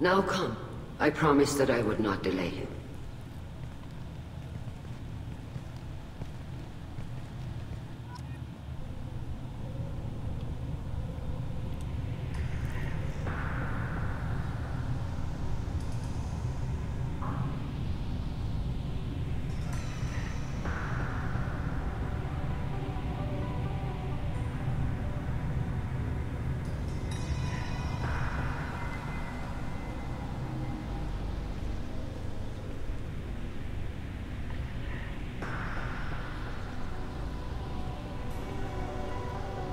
Now come. I promised that I would not delay you.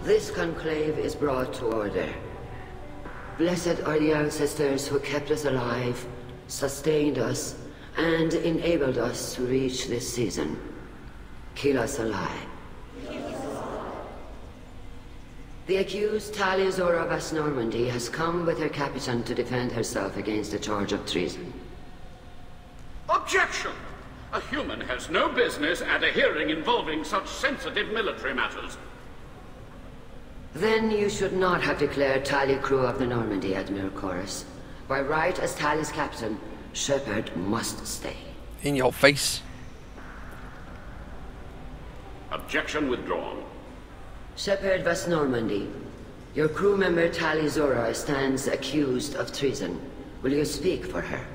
This conclave is brought to order. Blessed are the ancestors who kept us alive, sustained us, and enabled us to reach this season. Kill us alive. The accused Tali of Normandy has come with her captain to defend herself against a charge of treason. Objection! A human has no business at a hearing involving such sensitive military matters. Then you should not have declared Tali crew of the Normandy, Admiral Chorus. By right as Tali's captain, Shepard must stay. In your face. Objection withdrawn. Shepard was Normandy. Your crew member Tali Zora stands accused of treason. Will you speak for her?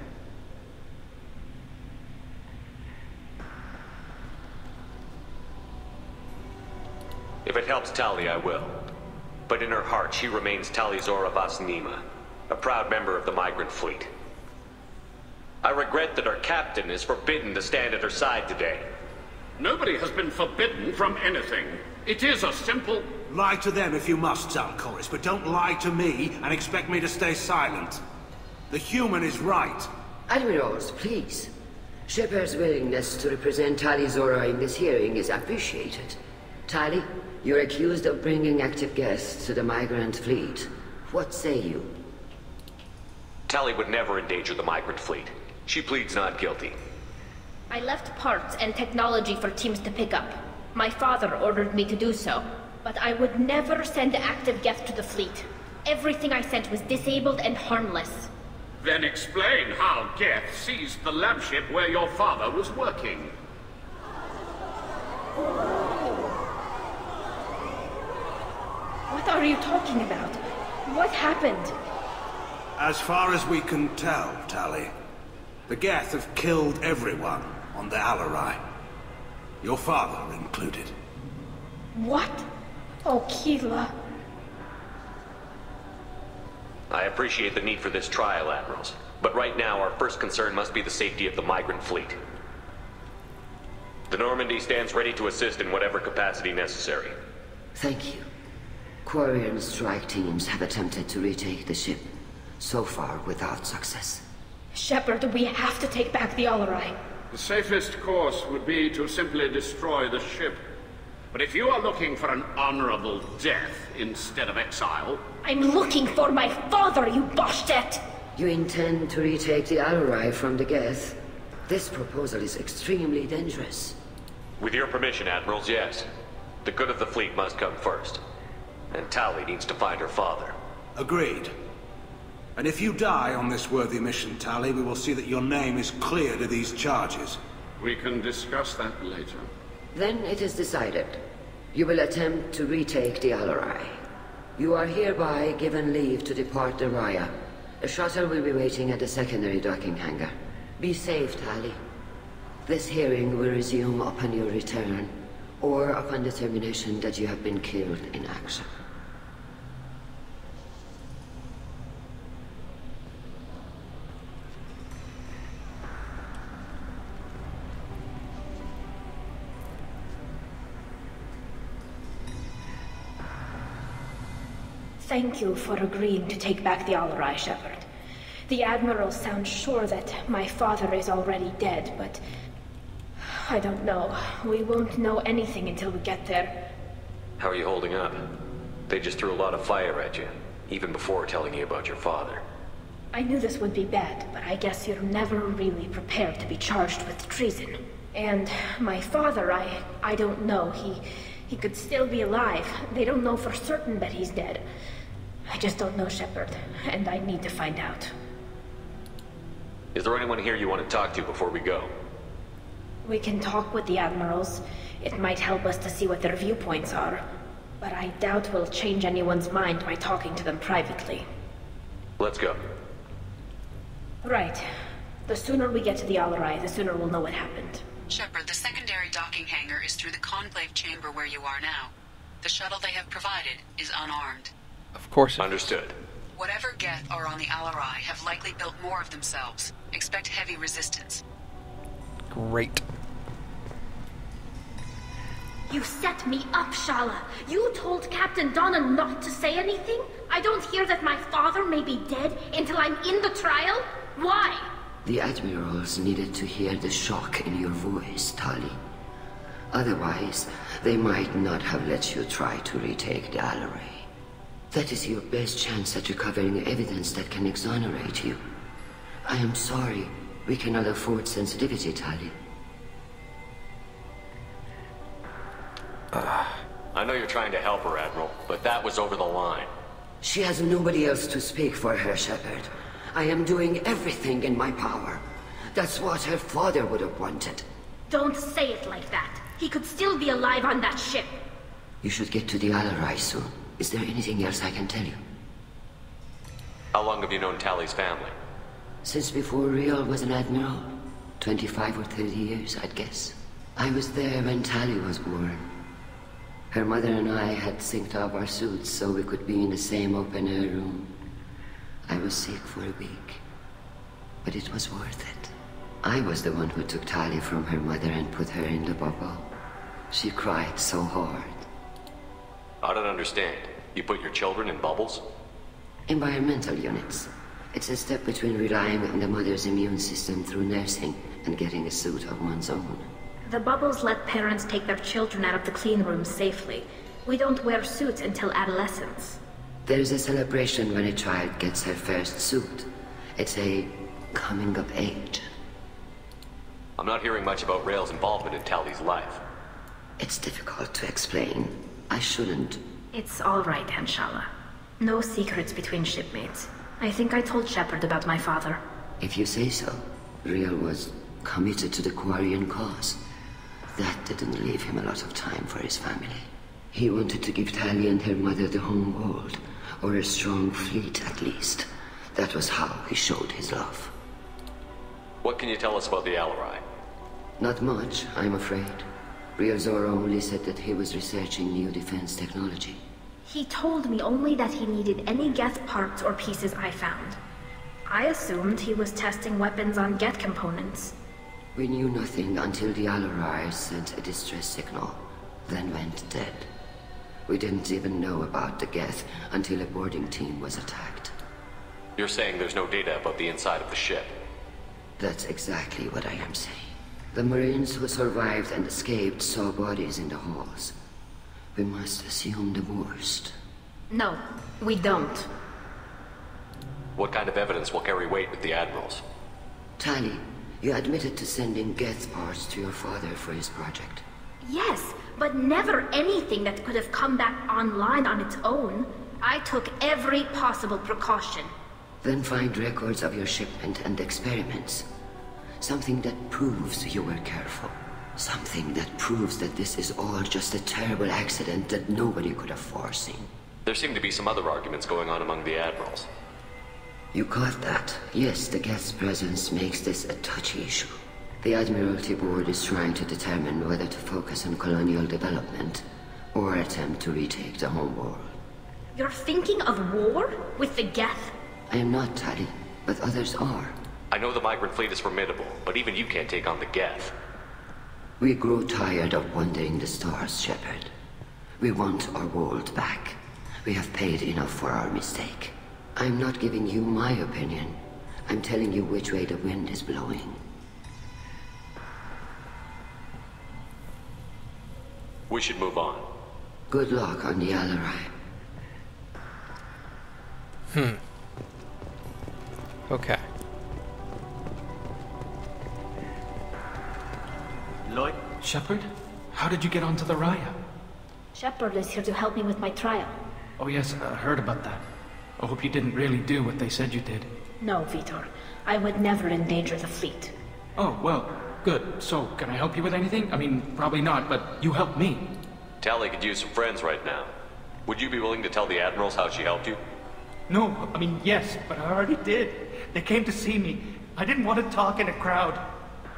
If it helps Tali, I will. But in her heart, she remains Tali Zora Vas Nima, a proud member of the migrant fleet. I regret that our captain is forbidden to stand at her side today. Nobody has been forbidden from anything. It is a simple... Lie to them if you must, Chorus, but don't lie to me and expect me to stay silent. The human is right. Admirals, please. Shepard's willingness to represent Tali Zora in this hearing is appreciated. Tali, you're accused of bringing active guests to the migrant fleet. What say you? Tali would never endanger the migrant fleet. She pleads not guilty. I left parts and technology for teams to pick up. My father ordered me to do so. But I would never send active guests to the fleet. Everything I sent was disabled and harmless. Then explain how Geth seized the lab ship where your father was working. What are you talking about? What happened? As far as we can tell, Tali, the Geth have killed everyone on the Alarei. Your father included. What? Oh, Keela. I appreciate the need for this trial, Admirals. But right now, our first concern must be the safety of the migrant fleet. The Normandy stands ready to assist in whatever capacity necessary. Thank you. Quarian strike teams have attempted to retake the ship, so far without success. Shepard, we have to take back the Alarei. The safest course would be to simply destroy the ship. But if you are looking for an honorable death instead of exile... I'm looking for my father, you bastet! You intend to retake the Alarei from the Geth? This proposal is extremely dangerous. With your permission, Admirals, yes. The good of the fleet must come first. And Tali needs to find her father. Agreed. And if you die on this worthy mission, Tali, we will see that your name is cleared of these charges. We can discuss that later. Then it is decided. You will attempt to retake the Alarei. You are hereby given leave to depart the Raya. A shuttle will be waiting at the secondary docking hangar. Be safe, Tali. This hearing will resume upon your return, or upon determination that you have been killed in action. Thank you for agreeing to take back the Alarei, Shepard. The Admirals sound sure that my father is already dead, but... I don't know. We won't know anything until we get there. How are you holding up? They just threw a lot of fire at you, even before telling you about your father. I knew this would be bad, but I guess you're never really prepared to be charged with treason. And my father, I don't know. He could still be alive. They don't know for certain that he's dead. I just don't know, Shepard, and I need to find out. Is there anyone here you want to talk to before we go? We can talk with the Admirals. It might help us to see what their viewpoints are. But I doubt we'll change anyone's mind by talking to them privately. Let's go. Right. The sooner we get to the Alarei, the sooner we'll know what happened. Shepard, the secondary docking hangar is through the conclave chamber where you are now. The shuttle they have provided is unarmed. Of course. Understood. Whatever Geth are on the Alarei have likely built more of themselves. Expect heavy resistance. Great. You set me up, Shala. You told Captain Donna not to say anything? I don't hear that my father may be dead until I'm in the trial? Why? The Admirals needed to hear the shock in your voice, Tali. Otherwise, they might not have let you try to retake the Alarei. That is your best chance at recovering evidence that can exonerate you. I am sorry. We cannot afford sensitivity, Tali. I know you're trying to help her, Admiral, but that was over the line. She has nobody else to speak for her, Shepard. I am doing everything in my power. That's what her father would have wanted. Don't say it like that. He could still be alive on that ship. You should get to the Alarei soon. Is there anything else I can tell you? How long have you known Tali's family? Since before Riel was an Admiral. 25 or 30 years, I'd guess. I was there when Tali was born. Her mother and I had synced up our suits so we could be in the same open-air room. I was sick for a week, but it was worth it. I was the one who took Tali from her mother and put her in the bubble. She cried so hard. I don't understand. You put your children in bubbles? Environmental units. It's a step between relying on the mother's immune system through nursing and getting a suit of one's own. The bubbles let parents take their children out of the clean rooms safely. We don't wear suits until adolescence. There's a celebration when a child gets her first suit. It's a coming of age. I'm not hearing much about Rael's involvement in Tali's life. It's difficult to explain. I shouldn't. It's all right, Anshala. No secrets between shipmates. I think I told Shepard about my father. If you say so. Riel was committed to the Quarian cause. That didn't leave him a lot of time for his family. He wanted to give Tali and her mother the home world, or a strong fleet at least. That was how he showed his love. What can you tell us about the Alarei? Not much, I'm afraid. Riel Zoro only said that he was researching new defense technology. He told me only that he needed any Geth parts or pieces I found. I assumed he was testing weapons on Geth components. We knew nothing until the Alarei sent a distress signal, then went dead. We didn't even know about the Geth until a boarding team was attacked. You're saying there's no data about the inside of the ship? That's exactly what I am saying. The Marines who survived and escaped saw bodies in the halls. We must assume the worst. No, we don't. What kind of evidence will carry weight with the Admirals? Tali, you admitted to sending Geth parts to your father for his project. Yes, but never anything that could have come back online on its own. I took every possible precaution. Then find records of your shipment and experiments. Something that proves you were careful. Something that proves that this is all just a terrible accident that nobody could have foreseen. There seem to be some other arguments going on among the Admirals. You caught that. Yes, the Geth's presence makes this a touchy issue. The Admiralty Board is trying to determine whether to focus on colonial development or attempt to retake the home world. You're thinking of war? With the Geth? I am not, Tali, but others are. I know the migrant fleet is formidable, but even you can't take on the Geth. We grow tired of wandering the stars, Shepard. We want our world back. We have paid enough for our mistake. I'm not giving you my opinion. I'm telling you which way the wind is blowing. We should move on. Good luck on the Alarei. Okay. Lloyd? Shepard? How did you get onto the Raya? Shepard is here to help me with my trial. Oh yes, I heard about that. I hope you didn't really do what they said you did. No, Vitor. I would never endanger the fleet. Oh, well, good. So, can I help you with anything? I mean, probably not, but you helped me. Tali could use some friends right now. Would you be willing to tell the Admirals how she helped you? No, I mean, yes, but I already did. They came to see me. I didn't want to talk in a crowd.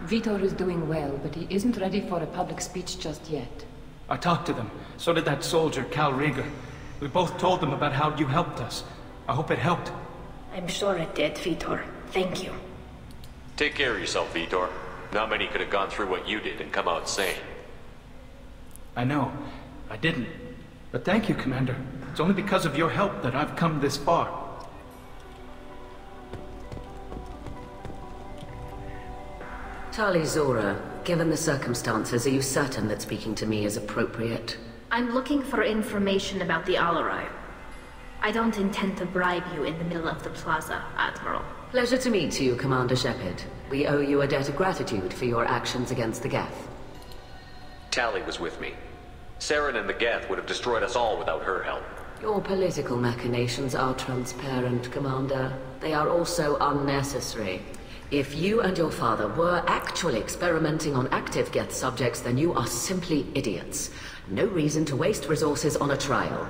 Vitor is doing well, but he isn't ready for a public speech just yet. I talked to them. So did that soldier, Cal Rieger. We both told them about how you helped us. I hope it helped. I'm sure it did, Vitor. Thank you. Take care of yourself, Vitor. Not many could have gone through what you did and come out sane. I know. I didn't. But thank you, Commander. It's only because of your help that I've come this far. Tali Zora, given the circumstances, are you certain that speaking to me is appropriate? I'm looking for information about the Alarei. I don't intend to bribe you in the middle of the plaza, Admiral. Pleasure to meet you, Commander Shepard. We owe you a debt of gratitude for your actions against the Geth. Tali was with me. Saren and the Geth would have destroyed us all without her help. Your political machinations are transparent, Commander. They are also unnecessary. If you and your father were actually experimenting on active Geth subjects, then you are simply idiots. No reason to waste resources on a trial.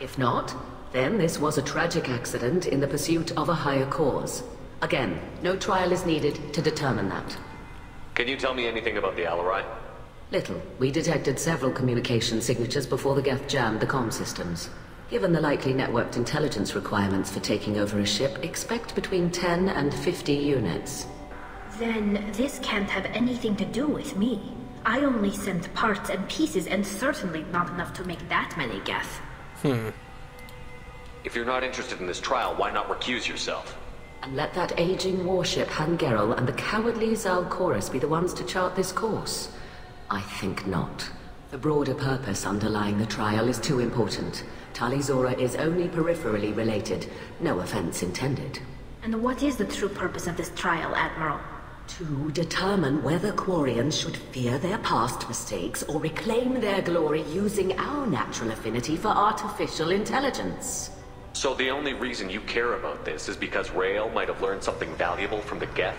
If not, then this was a tragic accident in the pursuit of a higher cause. Again, no trial is needed to determine that. Can you tell me anything about the Alarei? Little. We detected several communication signatures before the Geth jammed the comm systems. Given the likely networked intelligence requirements for taking over a ship, expect between 10 and 50 units. Then this can't have anything to do with me. I only sent parts and pieces, and certainly not enough to make that many Geth. If you're not interested in this trial, why not recuse yourself? And let that aging warship Hangerel and the cowardly Zalcorus be the ones to chart this course? I think not. The broader purpose underlying the trial is too important. Tali Zora is only peripherally related. No offense intended. And what is the true purpose of this trial, Admiral? To determine whether Quarians should fear their past mistakes or reclaim their glory using our natural affinity for artificial intelligence. So the only reason you care about this is because Rael might have learned something valuable from the Geth?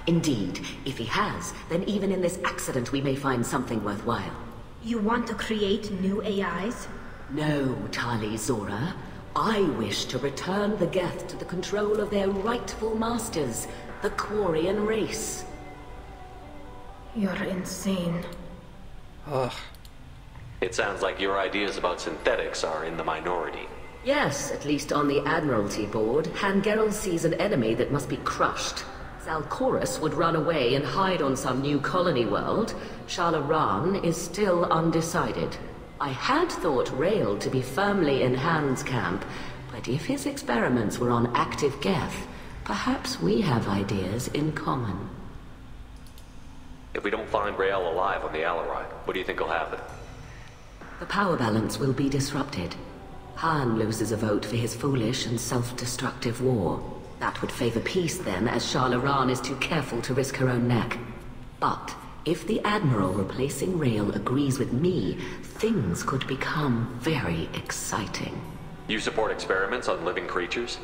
Indeed. If he has, then even in this accident we may find something worthwhile. You want to create new AIs? No, Tali Zora. I wish to return the Geth to the control of their rightful masters, the Quarian race. You're insane. Ugh. It sounds like your ideas about synthetics are in the minority. Yes, at least on the Admiralty board, Hangerel sees an enemy that must be crushed. Zalcorus would run away and hide on some new colony world. Alarei is still undecided. I had thought Rael to be firmly in Han's camp, but if his experiments were on active Geth, perhaps we have ideas in common. If we don't find Rael alive on the Alarei, what do you think will happen? The power balance will be disrupted. Han loses a vote for his foolish and self-destructive war. That would favor peace then, as Alarei is too careful to risk her own neck. But if the Admiral replacing Rael agrees with me, things could become very exciting. You support experiments on living creatures?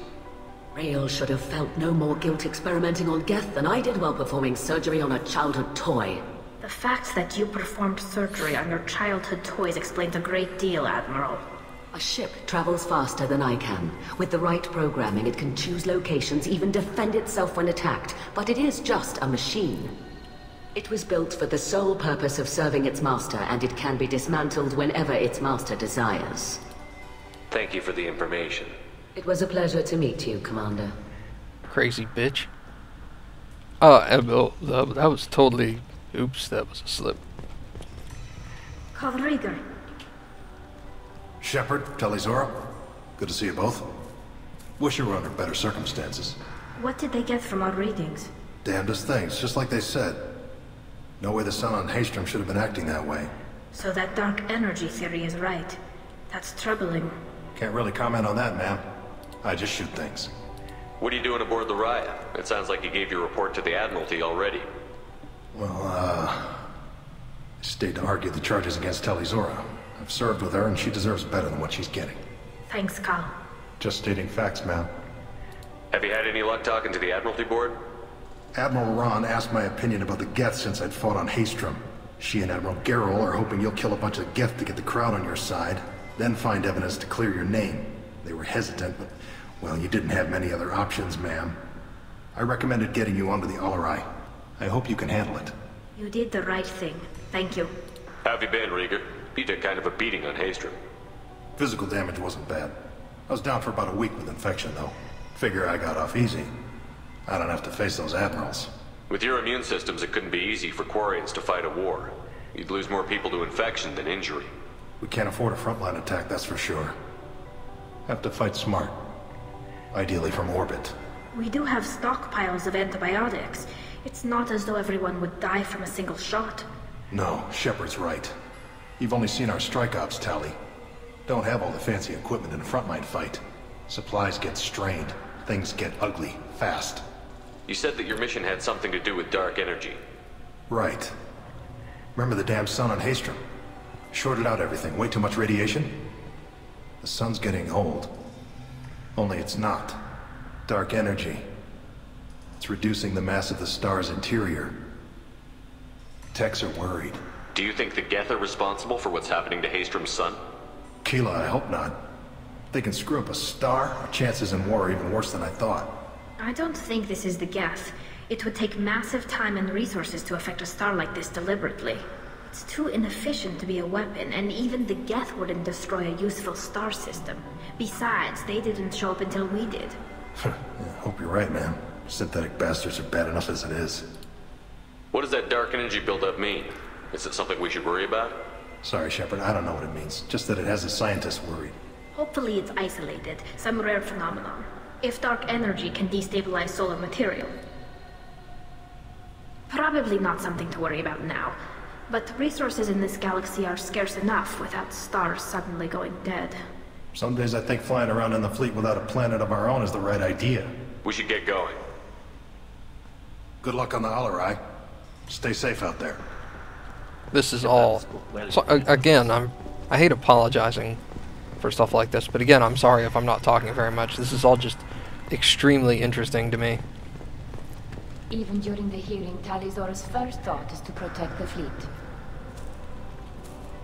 Rael should have felt no more guilt experimenting on Geth than I did while performing surgery on a childhood toy. The fact that you performed surgery on your childhood toys explains a great deal, Admiral. A ship travels faster than I can. With the right programming, it can choose locations, even defend itself when attacked. But it is just a machine. It was built for the sole purpose of serving its master, and it can be dismantled whenever its master desires. Thank you for the information. It was a pleasure to meet you, Commander. Crazy bitch. Oh, Emil, that was totally... Oops, that was a slip. Cal Rieger. Shepard, Tali Zora. Good to see you both. Wish you were under better circumstances. What did they get from our readings? Damnedest things, just like they said. No way the sun on Haystrom should have been acting that way. So that dark energy theory is right. That's troubling. Can't really comment on that, ma'am. I just shoot things. What are you doing aboard the Raya? It sounds like you gave your report to the Admiralty already. Well, I stayed to argue the charges against Tali Zora. I've served with her, and she deserves better than what she's getting. Thanks, Cal. Just stating facts, ma'am. Have you had any luck talking to the Admiralty Board? Admiral Ron asked my opinion about the Geth since I'd fought on Haestrom. She and Admiral Gerrel are hoping you'll kill a bunch of Geth to get the crowd on your side, then find evidence to clear your name. They were hesitant, but, well, you didn't have many other options, ma'am. I recommended getting you onto the Alarei. I hope you can handle it. You did the right thing. Thank you. How have you been, Rieger? You took kind of a beating on Haestrom. Physical damage wasn't bad. I was down for about a week with infection, though. Figure I got off easy. I don't have to face those Admirals. With your immune systems, it couldn't be easy for Quarians to fight a war. You'd lose more people to infection than injury. We can't afford a frontline attack, that's for sure. Have to fight smart. Ideally from orbit. We do have stockpiles of antibiotics. It's not as though everyone would die from a single shot. No, Shepard's right. You've only seen our strike ops, Tali. Don't have all the fancy equipment in a frontline fight. Supplies get strained. Things get ugly, fast. You said that your mission had something to do with dark energy. Right. Remember the damn sun on Haestrom? Shorted out everything. Way too much radiation? The sun's getting old. Only it's not. Dark energy. It's reducing the mass of the star's interior. Techs are worried. Do you think the Geth are responsible for what's happening to Haestrom's sun? Keela, I hope not. They can screw up a star. Our chances in war are even worse than I thought. I don't think this is the Geth. It would take massive time and resources to affect a star like this deliberately. It's too inefficient to be a weapon, and even the Geth wouldn't destroy a useful star system. Besides, they didn't show up until we did. Yeah, hope you're right, man. Synthetic bastards are bad enough as it is. What does that dark energy buildup mean? Is it something we should worry about? Sorry, Shepard, I don't know what it means. Just that it has the scientists worried. Hopefully it's isolated, some rare phenomenon. If dark energy can destabilize solar material. Probably not something to worry about now. But resources in this galaxy are scarce enough without stars suddenly going dead. Some days I think flying around in the fleet without a planet of our own is the right idea. We should get going. Good luck on the Alarei. Stay safe out there. This is all... So, again, I hate apologizing for stuff like this, but again, I'm sorry if I'm not talking very much. This is all just extremely interesting to me. Even during the hearing, Tali's first thought is to protect the fleet.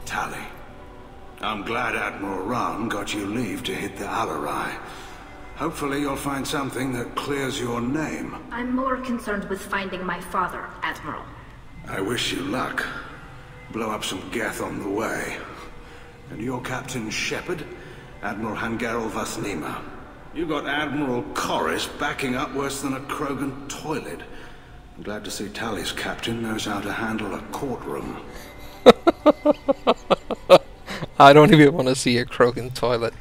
Tali, I'm glad Admiral Ron got you leave to hit the Alarei. Hopefully you'll find something that clears your name. I'm more concerned with finding my father, Admiral. I wish you luck. Blow up some Geth on the way. And your Captain Shepard, Admiral Hangarel Vasnima. You got Admiral Corris backing up worse than a Krogan toilet. I'm glad to see Tali's captain knows how to handle a courtroom. I don't even want to see a Krogan toilet.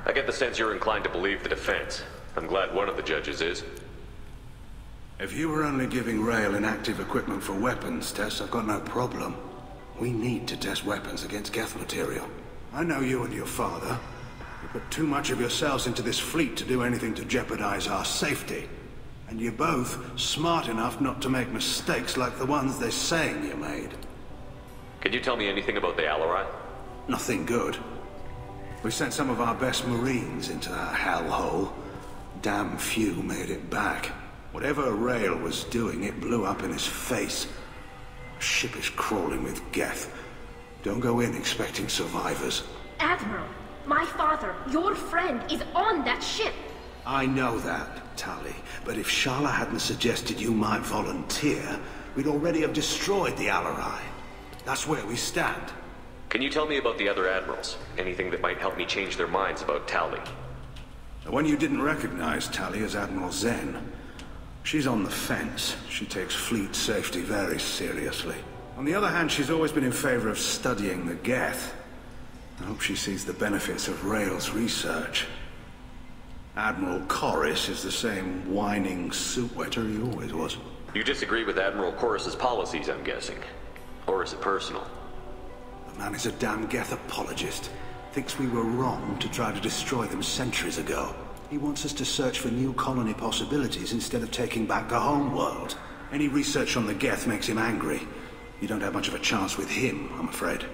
I get the sense you're inclined to believe the defense. I'm glad one of the judges is. If you were only giving Rail inactive equipment for weapons tests, I've got no problem. We need to test weapons against Geth material. I know you and your father. You put too much of yourselves into this fleet to do anything to jeopardize our safety. And you're both smart enough not to make mistakes like the ones they're saying you made. Can you tell me anything about the Alarei? Nothing good. We sent some of our best Marines into that hellhole. Damn few made it back. Whatever Rail was doing, it blew up in his face. The ship is crawling with Geth. Don't go in expecting survivors. Admiral, my father, your friend, is on that ship. I know that, Tali, but if Shala hadn't suggested you might volunteer, we'd already have destroyed the Alarei. That's where we stand. Can you tell me about the other Admirals? Anything that might help me change their minds about Tali? The one you didn't recognize, Tali, is Admiral Zen. She's on the fence. She takes fleet safety very seriously. On the other hand, she's always been in favor of studying the Geth. I hope she sees the benefits of Rail's research. Admiral Corris is the same whining soup wetter he always was. You disagree with Admiral Corris's policies, I'm guessing. Or is it personal? The man is a damn Geth apologist. Thinks we were wrong to try to destroy them centuries ago. He wants us to search for new colony possibilities instead of taking back the home world. Any research on the Geth makes him angry. You don't have much of a chance with him, I'm afraid.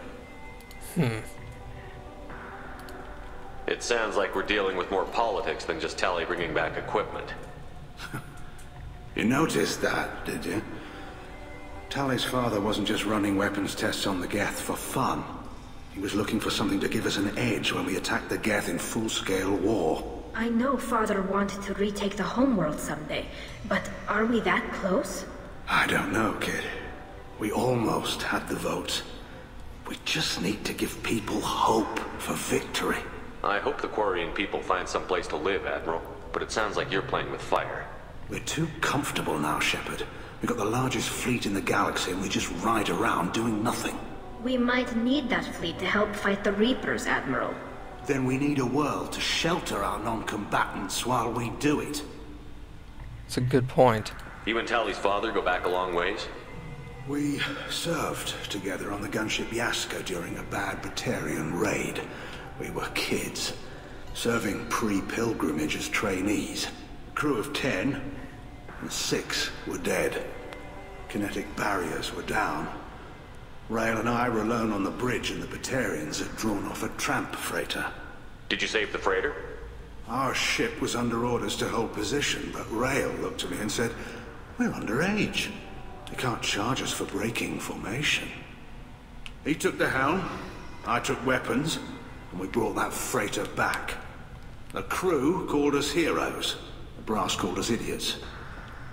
It sounds like we're dealing with more politics than just Tali bringing back equipment. You noticed that, did you? Tali's father wasn't just running weapons tests on the Geth for fun. He was looking for something to give us an edge when we attacked the Geth in full-scale war. I know Father wanted to retake the homeworld someday, but are we that close? I don't know, kid. We almost had the vote. We just need to give people hope for victory. I hope the Quarian people find some place to live, Admiral, but it sounds like you're playing with fire. We're too comfortable now, Shepard. We've got the largest fleet in the galaxy and we just ride around doing nothing. We might need that fleet to help fight the Reapers, Admiral. Then we need a world to shelter our non-combatants while we do it. It's a good point. You and Tali's father go back a long ways? We served together on the gunship Yaska during a bad Batarian raid. We were kids, serving pre-pilgrimage as trainees. A crew of 10, and 6 were dead. Kinetic barriers were down. Rail and I were alone on the bridge, and the Batarians had drawn off a tramp freighter. Did you save the freighter? Our ship was under orders to hold position, but Rail looked at me and said, "We're underage. They can't charge us for breaking formation." He took the helm, I took weapons, and we brought that freighter back. The crew called us heroes. The brass called us idiots.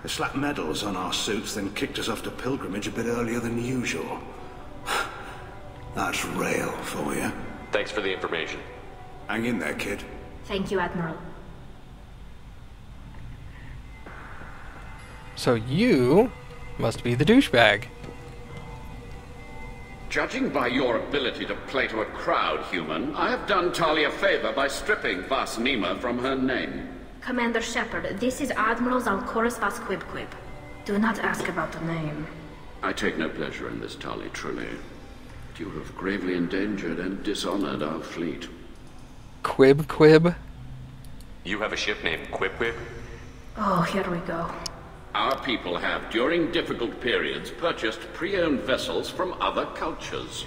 They slapped medals on our suits, then kicked us off to pilgrimage a bit earlier than usual. That's Rail for you. Thanks for the information. Hang in there, kid. Thank you, Admiral. So you must be the douchebag. Judging by your ability to play to a crowd, human, I have done Tali a favor by stripping Vas Nima from her name. Commander Shepard, this is Admiral Zalcorus Vas Quib. Do not ask about the name. I take no pleasure in this, Tali, truly. But you have gravely endangered and dishonored our fleet. Quib? You have a ship named Quib? Oh, here we go. Our people have, during difficult periods, purchased pre-owned vessels from other cultures,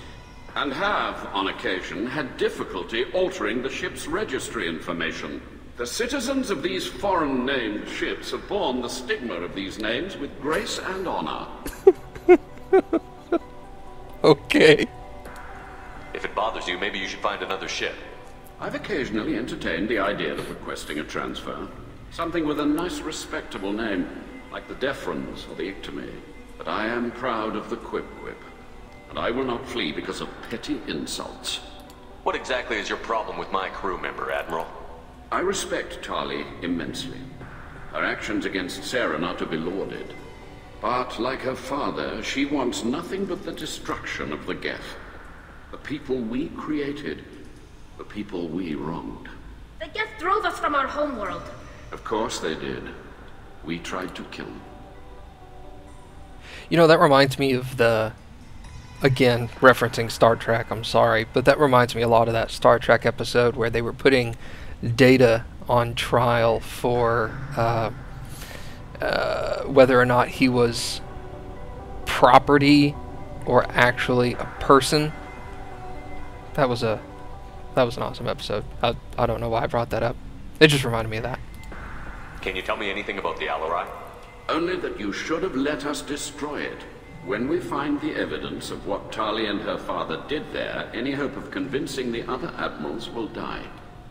and have, on occasion, had difficulty altering the ship's registry information. The citizens of these foreign-named ships have borne the stigma of these names with grace and honor. Okay. If it bothers you, maybe you should find another ship. I've occasionally entertained the idea of requesting a transfer. Something with a nice, respectable name, like the Defrons or the Ictomy. But I am proud of the Quib, and I will not flee because of petty insults. What exactly is your problem with my crew member, Admiral? I respect Tali immensely. Her actions against Saren are to be lauded. But, like her father, she wants nothing but the destruction of the Geth. The people we created, the people we wronged. The Geth drove us from our homeworld. Of course they did. We tried to kill them. You know, that reminds me of the... Again, referencing Star Trek, I'm sorry, but that reminds me a lot of that Star Trek episode where they were putting Data on trial for whether or not he was property or actually a person. That was an awesome episode. I don't know why I brought that up. It just reminded me of that. Can you tell me anything about the Alarei? Only that you should have let us destroy it. When we find the evidence of what Tali and her father did there, any hope of convincing the other admirals will die.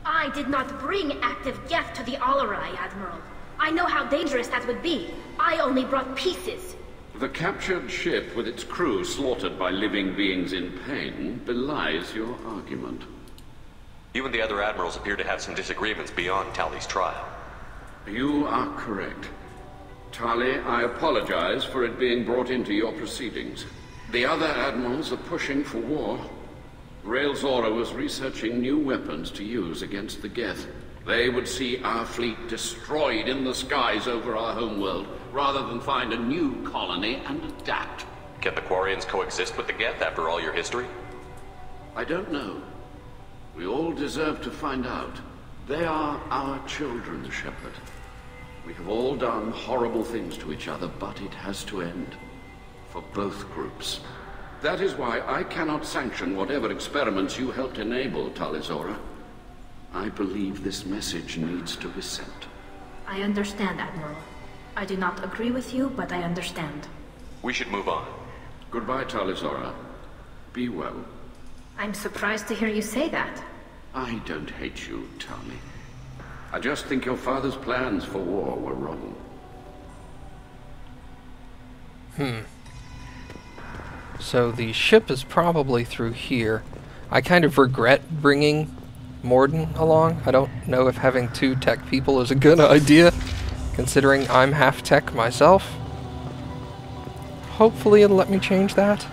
I did not bring active Geth to the Alarei, Admiral. I know how dangerous that would be. I only brought pieces. The captured ship with its crew slaughtered by living beings in pain belies your argument. You and the other admirals appear to have some disagreements beyond Tali's trial. You are correct. Tali, I apologize for it being brought into your proceedings. The other admirals are pushing for war. Rail Zora was researching new weapons to use against the Geth. They would see our fleet destroyed in the skies over our homeworld, rather than find a new colony and adapt. Can the Quarians coexist with the Geth after all your history? I don't know. We all deserve to find out. They are our children, Shepard. We have all done horrible things to each other, but it has to end. For both groups. That is why I cannot sanction whatever experiments you helped enable, Tali Zora. I believe this message needs to be sent. I understand, Admiral. I do not agree with you, but I understand. We should move on. Goodbye, Tali Zora. Be well. I'm surprised to hear you say that. I don't hate you, Tali. I just think your father's plans for war were wrong. So the ship is probably through here. I kind of regret bringing Mordin along. I don't know if having 2 tech people is a good idea, considering I'm half tech myself. Hopefully it'll let me change that.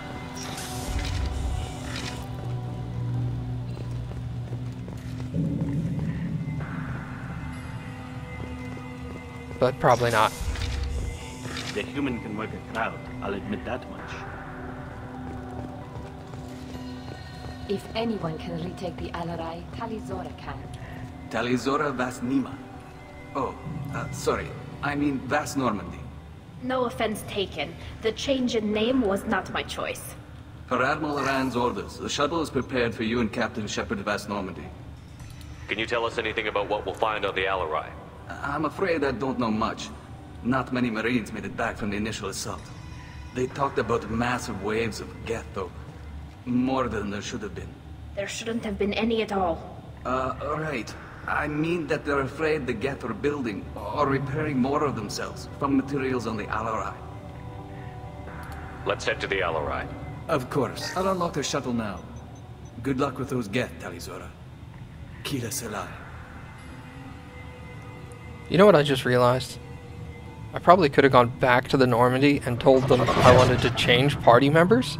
But probably not. The human can work a crowd, I'll admit that much. If anyone can retake the Alarei, Tali Zora can. Tali Zora Vas Nima. Oh, sorry. I mean Vas Normandy. No offense taken. The change in name was not my choice. Per Admiral Rand's orders, the shuttle is prepared for you and Captain Shepard Vas Normandy. Can you tell us anything about what we'll find on the Alarei? I'm afraid I don't know much. Not many Marines made it back from the initial assault. They talked about massive waves of Geth, though. More than there should have been. There shouldn't have been any at all. Right. I mean that they're afraid the Geth are building or repairing more of themselves from materials on the Alarei. Let's head to the Alarei. Of course. I'll unlock the shuttle now. Good luck with those Geth, Tali Zora. Kila Selai. You know what I just realized? I probably could have gone back to the Normandy and told them I wanted to change party members.